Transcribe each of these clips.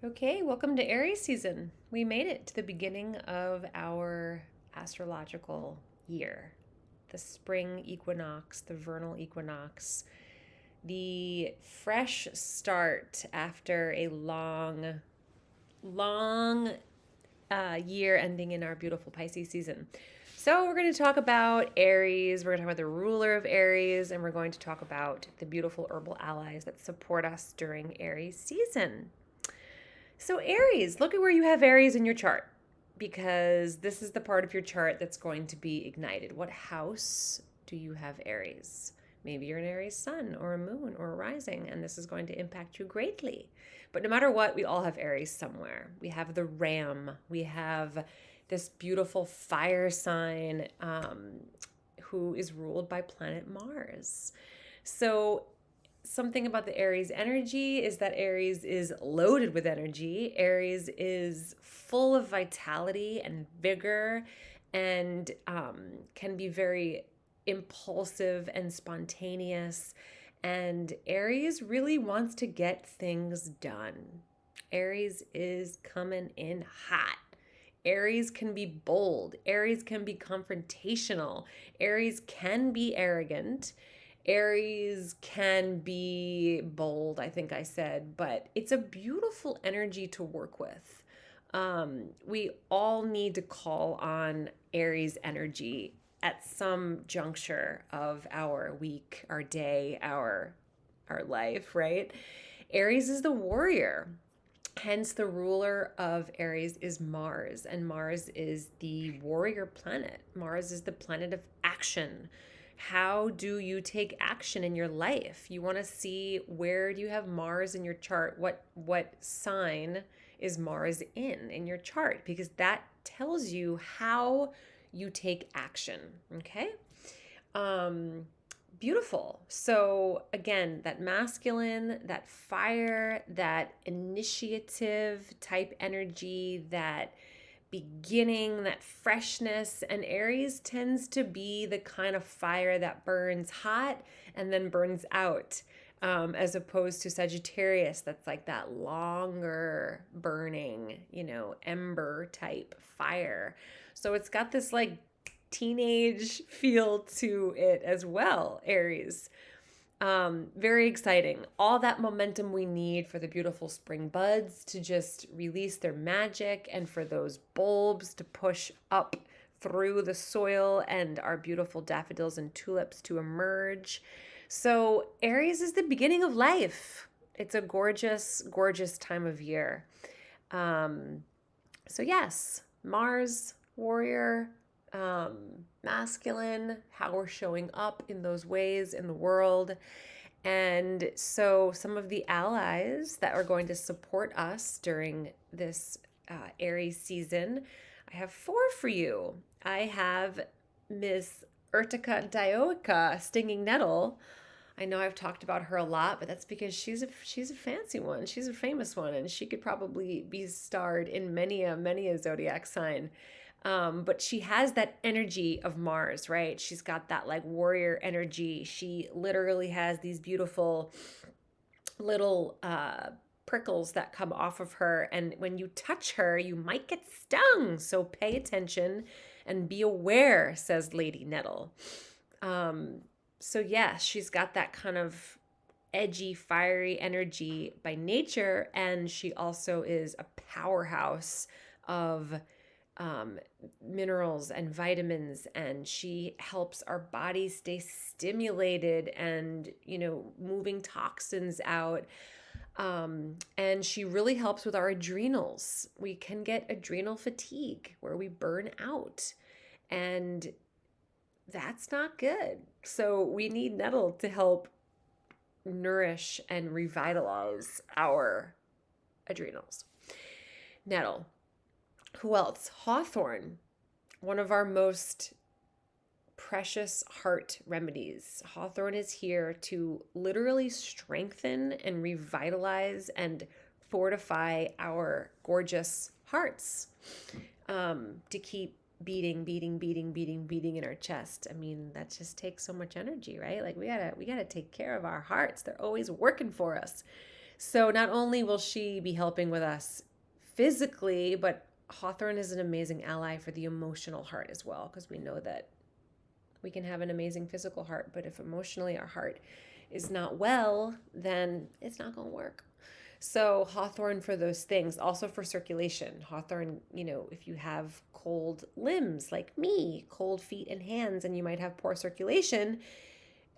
Okay, welcome to Aries season. We made it to the beginning of our astrological year. The spring equinox, the vernal equinox, the fresh start after a long year ending in our beautiful Pisces season. So, we're going to talk about Aries, we're going to talk about the ruler of Aries, and we're going to talk about the beautiful herbal allies that support us during Aries season. So, Aries, look at where you have Aries in your chart because this is the part of your chart that's going to be ignited. What house do you have Aries? Maybe you're an Aries sun or a moon or a rising, and this is going to impact you greatly. But no matter what, we all have Aries somewhere. We have the ram, we have this beautiful fire sign who is ruled by planet Mars. So something about the Aries energy is that Aries is loaded with energy. Aries is full of vitality and vigor and can be very impulsive and spontaneous. And Aries really wants to get things done. Aries is coming in hot. Aries can be bold. Aries can be confrontational. Aries can be arrogant. Aries can be bold, I think I said, but it's a beautiful energy to work with. We all need to call on Aries energy at some juncture of our week, our day, our life, right? Aries is the warrior. Hence, the ruler of Aries is Mars, and Mars is the warrior planet. Mars is the planet of action. How do you take action in your life? You want to see, where do you have Mars in your chart? What sign is Mars in your chart? Because that tells you how you take action. Okay. Beautiful. So again, that masculine, that fire, that initiative type energy, that beginning, that freshness. And Aries tends to be the kind of fire that burns hot and then burns out, as opposed to Sagittarius, that's like that longer burning, ember type fire. So it's got this like teenage feel to it as well, Aries. Very exciting. All that momentum we need for the beautiful spring buds to just release their magic and for those bulbs to push up through the soil and our beautiful daffodils and tulips to emerge. So, Aries is the beginning of life. It's a gorgeous, gorgeous time of year. Um, so, yes, Mars, warrior, masculine, how we're showing up in those ways in the world. And so, some of the allies that are going to support us during this Aries season, I have four for you. I have Miss Urtica dioica, stinging nettle. I know I've talked about her a lot, but that's because she's a fancy one. She's a famous one, and she could probably be starred in many a zodiac sign. But she has that energy of Mars, right? She's got that like warrior energy. She literally has these beautiful little prickles that come off of her. And when you touch her, you might get stung. So pay attention and be aware, says Lady Nettle. So, yes, she's got that kind of edgy, fiery energy by nature. And she also is a powerhouse of minerals and vitamins, and she helps our body stay stimulated and moving toxins out. And she really helps with our adrenals. We can get adrenal fatigue where we burn out, and that's not good. So we need nettle to help nourish and revitalize our adrenals. Nettle. Who else? Hawthorn, one of our most precious heart remedies. Hawthorn is here to literally strengthen and revitalize and fortify our gorgeous hearts, to keep beating in our chest. I mean, that just takes so much energy, right? Like we gotta take care of our hearts. They're always working for us. So not only will she be helping with us physically, but Hawthorne is an amazing ally for the emotional heart as well, because we know that we can have an amazing physical heart, but if emotionally our heart is not well, then it's not going to work. So Hawthorne for those things, also for circulation. Hawthorne, if you have cold limbs like me, cold feet and hands, and you might have poor circulation,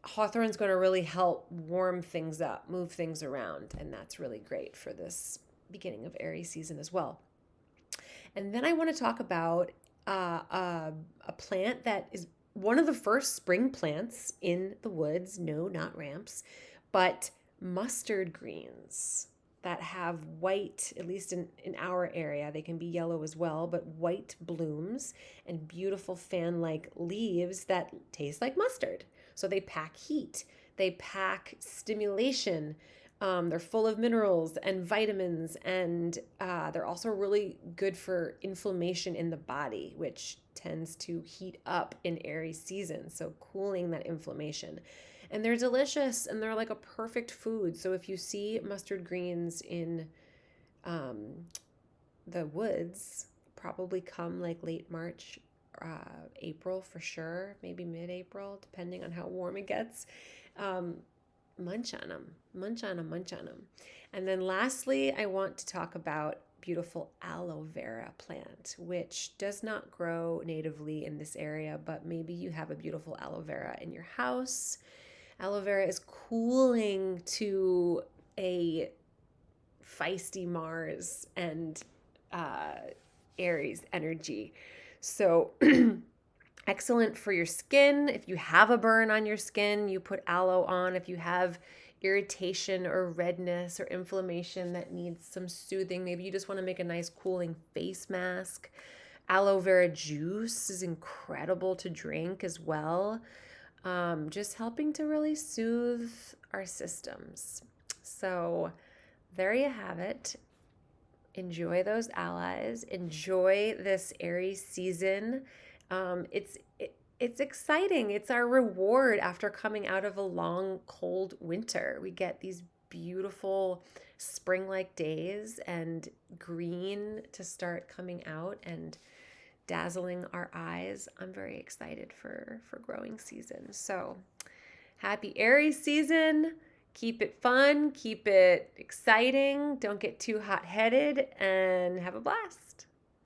Hawthorne's going to really help warm things up, move things around, and that's really great for this beginning of Aries season as well. And then I want to talk about a plant that is one of the first spring plants in the woods. No, not ramps, but mustard greens that have white, at least in our area. They can be yellow as well, but white blooms and beautiful fan-like leaves that taste like mustard. So they pack heat, they pack stimulation. They're full of minerals and vitamins, and they're also really good for inflammation in the body, which tends to heat up in Aries season. So cooling that inflammation. And they're delicious, and they're like a perfect food. So if you see mustard greens in the woods, probably come like late March, April for sure, maybe mid-April, depending on how warm it gets. Munch on them, munch on them, munch on them. And then lastly, I want to talk about beautiful aloe vera plant, which does not grow natively in this area, but maybe you have a beautiful aloe vera in your house. Aloe vera is cooling to a feisty Mars and Aries energy. So excellent for your skin. If you have a burn on your skin, you put aloe on. If you have irritation or redness or inflammation that needs some soothing, maybe you just want to make a nice cooling face mask. Aloe vera juice is incredible to drink as well. Just helping to really soothe our systems. So there you have it. Enjoy those allies. Enjoy this Aries season. It's exciting. It's our reward after coming out of a long, cold winter. We get these beautiful spring-like days and green to start coming out and dazzling our eyes. I'm very excited for growing season. So happy Aries season. Keep it fun. Keep it exciting. Don't get too hot-headed and have a blast.